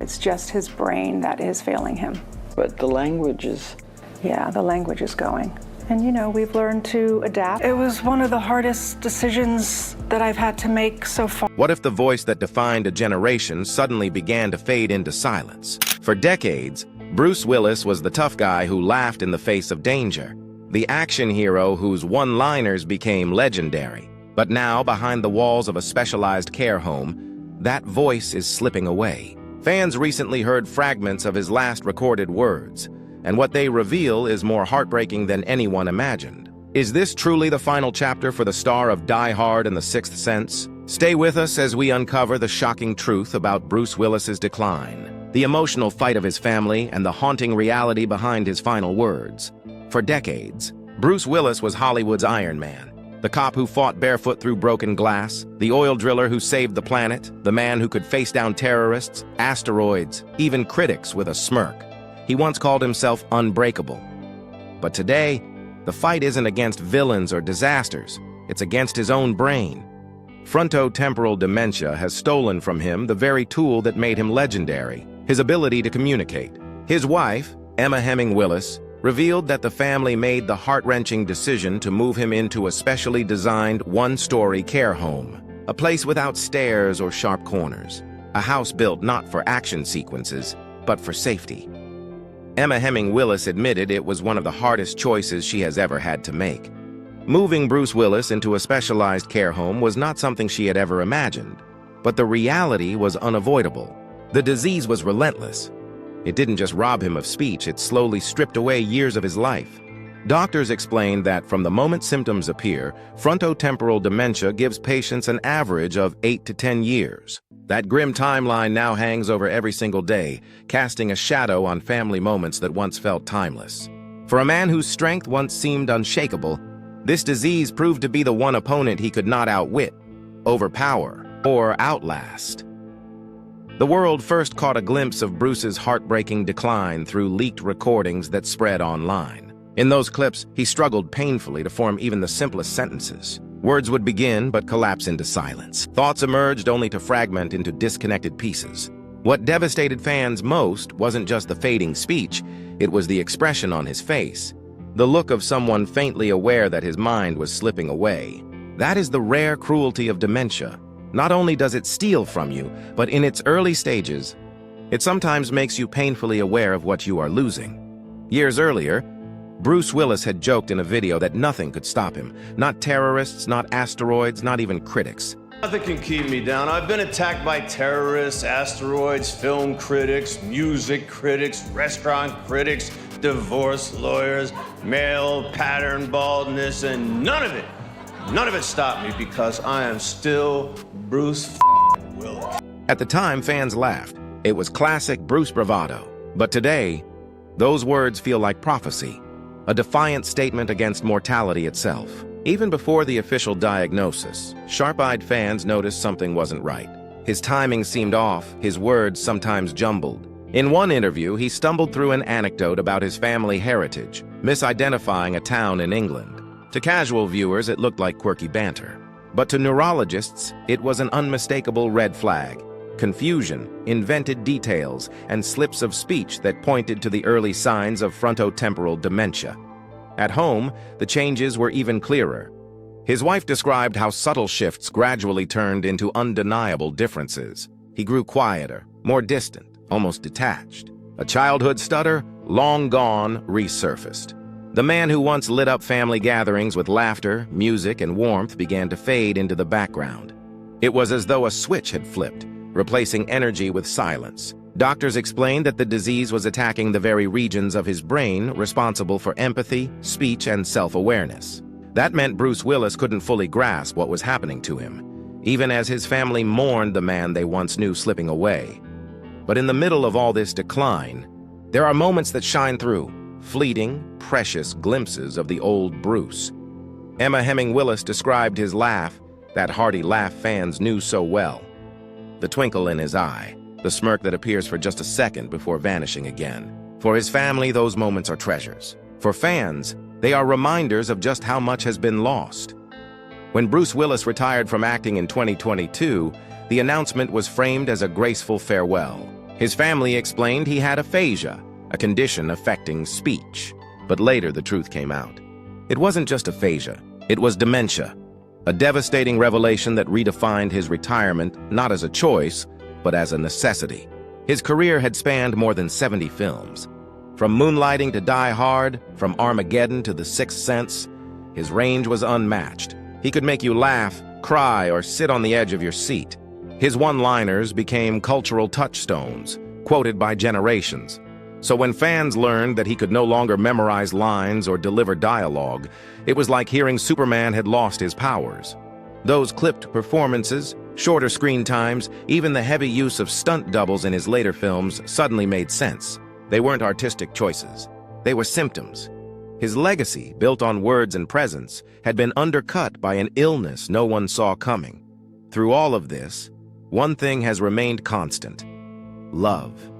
It's just his brain that is failing him. But the language is... Yeah, the language is going. And you know, we've learned to adapt. It was one of the hardest decisions that I've had to make so far. What if the voice that defined a generation suddenly began to fade into silence? For decades, Bruce Willis was the tough guy who laughed in the face of danger, the action hero whose one-liners became legendary. But now, behind the walls of a specialized care home, that voice is slipping away. Fans recently heard fragments of his last recorded words, and what they reveal is more heartbreaking than anyone imagined. Is this truly the final chapter for the star of Die Hard and The Sixth Sense? Stay with us as we uncover the shocking truth about Bruce Willis's decline, the emotional fight of his family, and the haunting reality behind his final words. For decades, Bruce Willis was Hollywood's Iron Man, the cop who fought barefoot through broken glass, the oil driller who saved the planet, the man who could face down terrorists, asteroids, even critics with a smirk. He once called himself unbreakable. But today, the fight isn't against villains or disasters. It's against his own brain. Frontotemporal dementia has stolen from him the very tool that made him legendary, his ability to communicate. His wife, Emma Hemming Willis, revealed that the family made the heart-wrenching decision to move him into a specially designed one-story care home, a place without stairs or sharp corners, a house built not for action sequences, but for safety. Emma Hemming Willis admitted it was one of the hardest choices she has ever had to make. Moving Bruce Willis into a specialized care home was not something she had ever imagined, but the reality was unavoidable. The disease was relentless. It didn't just rob him of speech, it slowly stripped away years of his life. Doctors explained that from the moment symptoms appear, frontotemporal dementia gives patients an average of 8 to 10 years. That grim timeline now hangs over every single day, casting a shadow on family moments that once felt timeless. For a man whose strength once seemed unshakable, this disease proved to be the one opponent he could not outwit, overpower, or outlast. The world first caught a glimpse of Bruce's heartbreaking decline through leaked recordings that spread online. In those clips, he struggled painfully to form even the simplest sentences. Words would begin but collapse into silence. Thoughts emerged only to fragment into disconnected pieces. What devastated fans most wasn't just the fading speech, it was the expression on his face, the look of someone faintly aware that his mind was slipping away. That is the rare cruelty of dementia. Not only does it steal from you, but in its early stages, it sometimes makes you painfully aware of what you are losing. Years earlier, Bruce Willis had joked in a video that nothing could stop him. Not terrorists, not asteroids, not even critics. Nothing can keep me down. I've been attacked by terrorists, asteroids, film critics, music critics, restaurant critics, divorce lawyers, male pattern baldness, and none of it stopped me because I am still Bruce Willis. At the time, fans laughed. It was classic Bruce bravado. But today, those words feel like prophecy, a defiant statement against mortality itself. Even before the official diagnosis, sharp-eyed fans noticed something wasn't right. His timing seemed off, his words sometimes jumbled. In one interview, he stumbled through an anecdote about his family heritage, misidentifying a town in England. To casual viewers, it looked like quirky banter. But to neurologists, it was an unmistakable red flag. Confusion, invented details, and slips of speech that pointed to the early signs of frontotemporal dementia. At home, the changes were even clearer. His wife described how subtle shifts gradually turned into undeniable differences. He grew quieter, more distant, almost detached. A childhood stutter, long gone, resurfaced. The man who once lit up family gatherings with laughter, music, and warmth began to fade into the background. It was as though a switch had flipped, replacing energy with silence. Doctors explained that the disease was attacking the very regions of his brain responsible for empathy, speech, and self-awareness. That meant Bruce Willis couldn't fully grasp what was happening to him, even as his family mourned the man they once knew slipping away. But in the middle of all this decline, there are moments that shine through, fleeting, precious glimpses of the old Bruce. Emma Hemming Willis described his laugh, that hearty laugh fans knew so well. The twinkle in his eye, the smirk that appears for just a second before vanishing again. For his family, those moments are treasures. For fans, they are reminders of just how much has been lost. When Bruce Willis retired from acting in 2022, the announcement was framed as a graceful farewell. His family explained he had aphasia, a condition affecting speech. But later the truth came out. It wasn't just aphasia, it was dementia, a devastating revelation that redefined his retirement not as a choice, but as a necessity. His career had spanned more than 70 films. From Moonlighting to Die Hard, from Armageddon to The Sixth Sense, his range was unmatched. He could make you laugh, cry, or sit on the edge of your seat. His one-liners became cultural touchstones, quoted by generations. So when fans learned that he could no longer memorize lines or deliver dialogue, it was like hearing Superman had lost his powers. Those clipped performances, shorter screen times, even the heavy use of stunt doubles in his later films suddenly made sense. They weren't artistic choices. They were symptoms. His legacy, built on words and presence, had been undercut by an illness no one saw coming. Through all of this, one thing has remained constant: love.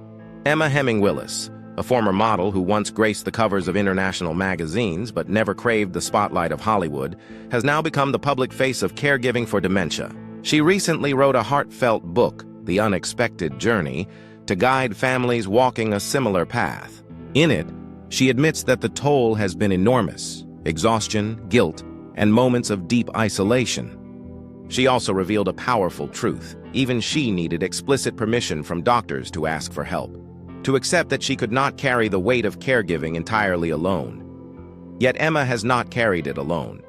Emma Heming Willis, a former model who once graced the covers of international magazines but never craved the spotlight of Hollywood, has now become the public face of caregiving for dementia. She recently wrote a heartfelt book, The Unexpected Journey, to guide families walking a similar path. In it, she admits that the toll has been enormous: exhaustion, guilt, and moments of deep isolation. She also revealed a powerful truth. Even she needed explicit permission from doctors to ask for help, to accept that she could not carry the weight of caregiving entirely alone. Yet Emma has not carried it alone.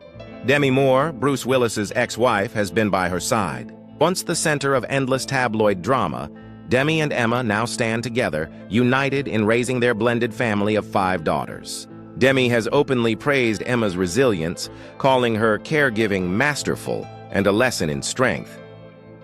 Demi Moore, Bruce Willis's ex-wife, has been by her side. Once the center of endless tabloid drama, Demi and Emma now stand together, united in raising their blended family of 5 daughters. Demi has openly praised Emma's resilience, calling her caregiving masterful and a lesson in strength.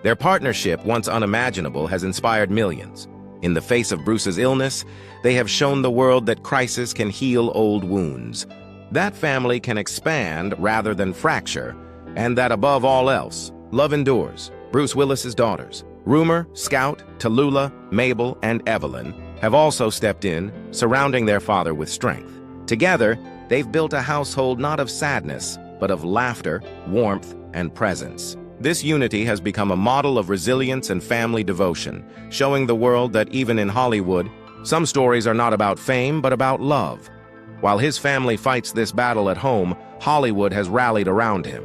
Their partnership, once unimaginable, has inspired millions. In the face of Bruce's illness, they have shown the world that crisis can heal old wounds, that family can expand rather than fracture, and that above all else, love endures. Bruce Willis's daughters, Rumor, Scout, Tallulah, Mabel, and Evelyn, have also stepped in, surrounding their father with strength. Together, they've built a household not of sadness, but of laughter, warmth, and presence. This unity has become a model of resilience and family devotion, showing the world that even in Hollywood, some stories are not about fame, but about love. While his family fights this battle at home, Hollywood has rallied around him.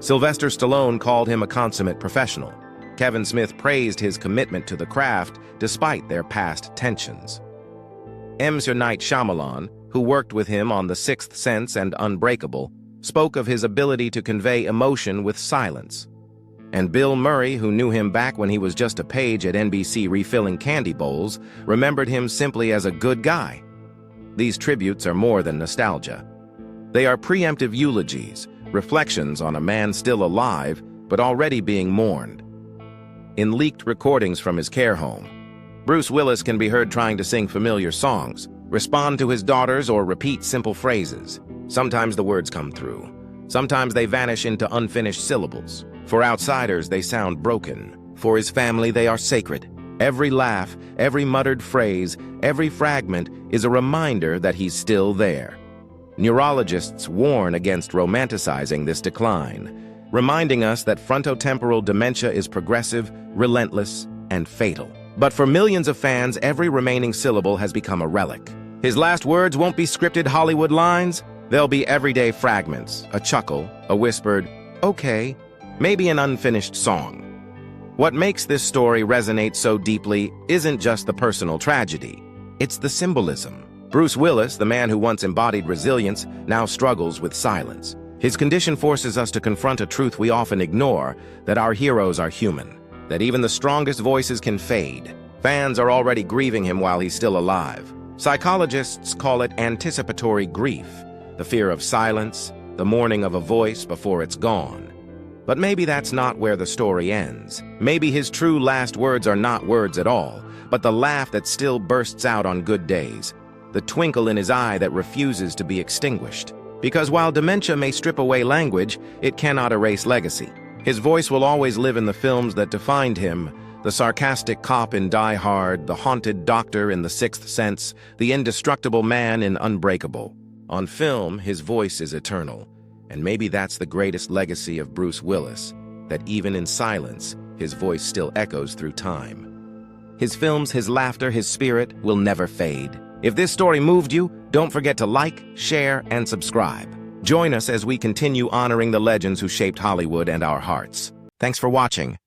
Sylvester Stallone called him a consummate professional. Kevin Smith praised his commitment to the craft despite their past tensions. M. Night Shyamalan, who worked with him on The Sixth Sense and Unbreakable, spoke of his ability to convey emotion with silence. And Bill Murray, who knew him back when he was just a page at NBC refilling candy bowls, remembered him simply as a good guy. These tributes are more than nostalgia. They are preemptive eulogies, reflections on a man still alive, but already being mourned. In leaked recordings from his care home, Bruce Willis can be heard trying to sing familiar songs, respond to his daughters, or repeat simple phrases. Sometimes the words come through. Sometimes they vanish into unfinished syllables. For outsiders, they sound broken. For his family, they are sacred. Every laugh, every muttered phrase, every fragment is a reminder that he's still there. Neurologists warn against romanticizing this decline, reminding us that frontotemporal dementia is progressive, relentless, and fatal. But for millions of fans, every remaining syllable has become a relic. His last words won't be scripted Hollywood lines. They'll be everyday fragments, a chuckle, a whispered, "Okay," maybe an unfinished song. What makes this story resonate so deeply isn't just the personal tragedy. It's the symbolism. Bruce Willis, the man who once embodied resilience, now struggles with silence. His condition forces us to confront a truth we often ignore, that our heroes are human, that even the strongest voices can fade. Fans are already grieving him while he's still alive. Psychologists call it anticipatory grief, the fear of silence, the mourning of a voice before it's gone. But maybe that's not where the story ends. Maybe his true last words are not words at all, but the laugh that still bursts out on good days, the twinkle in his eye that refuses to be extinguished. Because while dementia may strip away language, it cannot erase legacy. His voice will always live in the films that defined him: the sarcastic cop in Die Hard, the haunted doctor in The Sixth Sense, the indestructible man in Unbreakable. On film, his voice is eternal, and maybe that's the greatest legacy of Bruce Willis, that even in silence, his voice still echoes through time. His films, his laughter, his spirit will never fade. If this story moved you, don't forget to like, share, and subscribe. Join us as we continue honoring the legends who shaped Hollywood and our hearts. Thanks for watching.